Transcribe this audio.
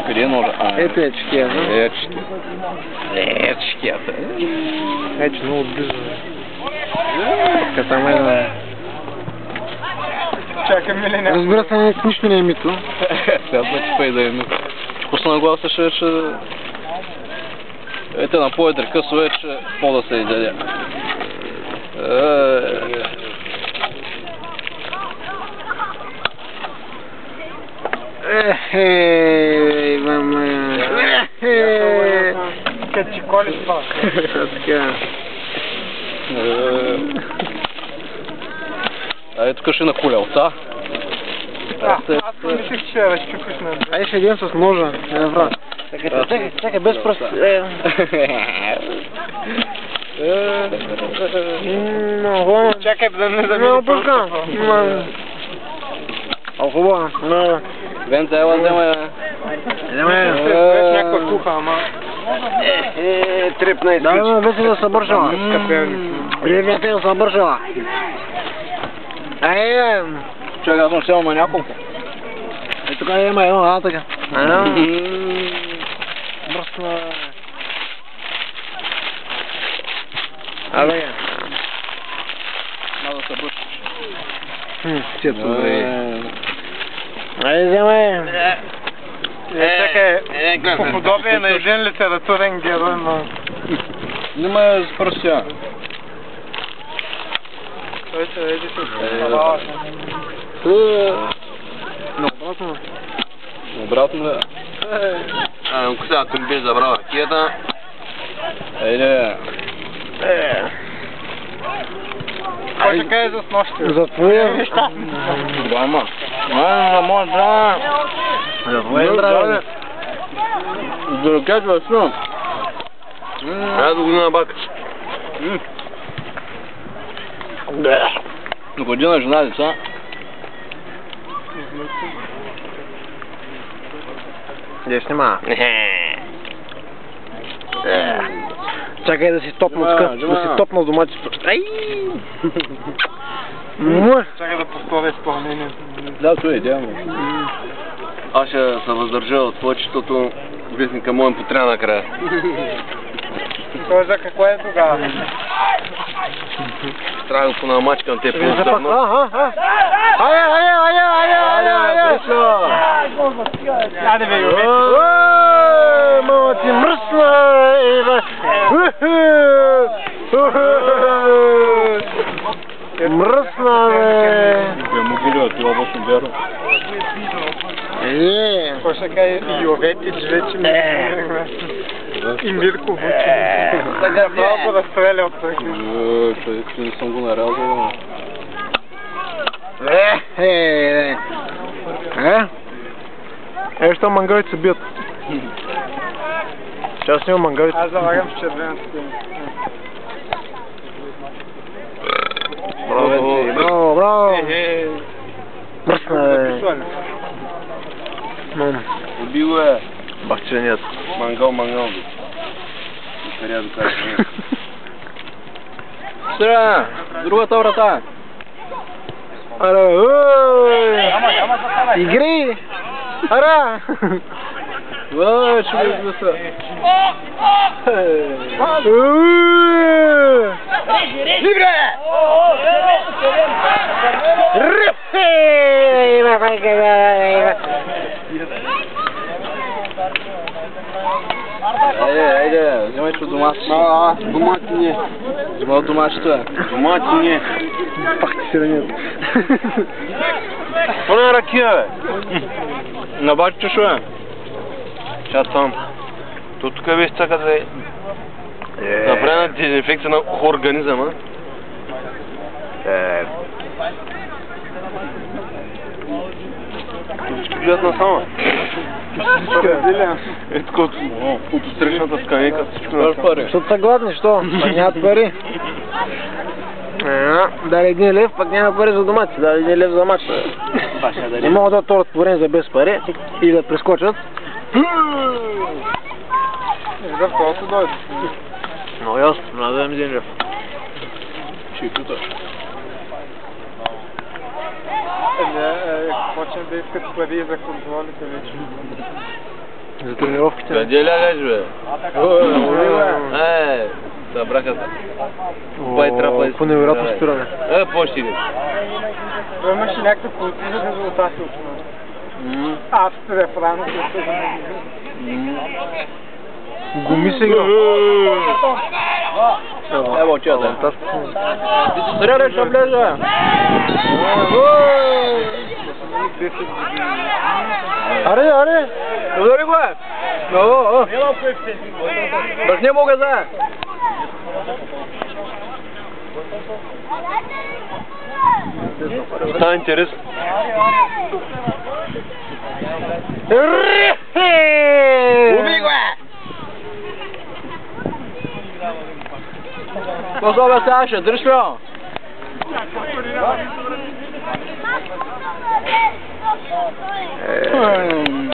Къде е ножа? Ето е чекия, да? Е чекията. Ето много близо. Катамена. Чакаме ли не? Разбира се, нищо не е мито. Сега да ти пей да е мито. Пусна на гласа ще вече... Ете на по-едър късо вече по-да се изяде. Ехей, мама. Ехей. Къде ти колиш това? Така. Ай, тук ще на колелца. Аз помислих, че ще разчупиш на... Ай, ще един с ножа. Чакай, без пръст. Много. Чакай да не замени Много бърка. Хубаво. Венца, ела, взема. Някаква куха, ама... Трепна и да, вече да събършала. Привет, да събършала. Ай, чакай, аз съм сел на няколко. Е, тук има едно, така. Мръсна. Абе. Мада да се бръщаш. Сето, бре. Айде, вземай. Чакай, по подобие на един литературен герой, но... Нема я спрося. Той се веди с това. Обратно. Обратно да. Сега към би забрал ракета. Айде. Кой ще каже за снощи? За твоя неща. Двама. На моя здраве. За твоя здраве. За ракет във филм. Айде да го набакаш. На година жена деца. Где снима? Чакай да си топнал тук, да си топнал доматчето. Ай! Чакай да повторя изпълнението. Да, това е идеално. Аз ще се въздържа от повечето вестника моят потря накрая. Той за какво е тогава? Трябва да го понамачкам те по-здърно. Айде бе, Йове! Мама ти мръсна! Мръсна, бе! Бе, могилио, това бъсно вярно. Какво ще каже Йоветич вече ми и Мирко Вучев. Сега много да стреля от той. Човек, че не съм го нарязал. Що мангалите се бият? Сейчас няма мангалите. Аз залагам в червената тема. Браво, браво! Мръсна, бе! Уби го е. Бахченият. Мангал, бе. Къде да кажа? Стра! Другата врата! Ара, игри! Ара! Ще го измисля. Либре! Айде, вземай от домашчето. Домати не. Вземай от домашчето. Домати не. Пах ти сиранят. Какво на ракия, бе? На бачето шо е? Сега там. Тук беше цъка да направена дезинфекция на организъма. Всички гледат насама. Ето от стреличната скамейка всичко насама. Защото са гладни, що? Пак нямат пари. Дали 1 лев, пак няма пари за домати. Дали 1 лев за мач. Не могат да отворят по време за без пари и да прескочат. За второто дойде. Много ясно, надо да ми 1 лев. Ще и тута. Почнем да искат пари за контролите вече. За тренировките. Къде лягаш, бе? Събраха се. По невероятно спиране. По-ще ли? Имаш и някакви позитивни резултати от това. Австрия, Франция, Гуми се игра. Ево, чата. Сряда ще влезе. Аре. Удари го е. Бързне мога за. Става интересно. Уби го е. Позова Саша, дръж ли?